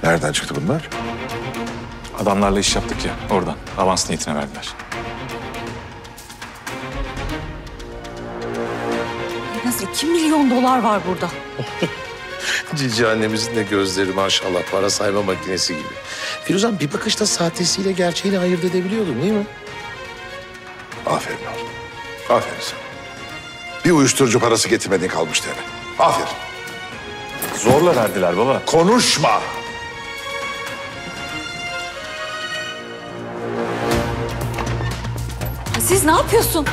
Nereden çıktı bunlar? Adamlarla iş yaptık ya, oradan. Avans niyetine verdiler. En az 2 milyon dolar var burada. Cici annemizin de gözleri maşallah para sayma makinesi gibi. Firuzan bir bakışta sahtesiyle gerçeğini ayırt edebiliyordun değil mi? Aferin oğlum. Aferin sana. Bir uyuşturucu parası getirmedin kalmıştı eve. Aferin. Zorla verdiler baba. Konuşma. Siz ne yapıyorsun?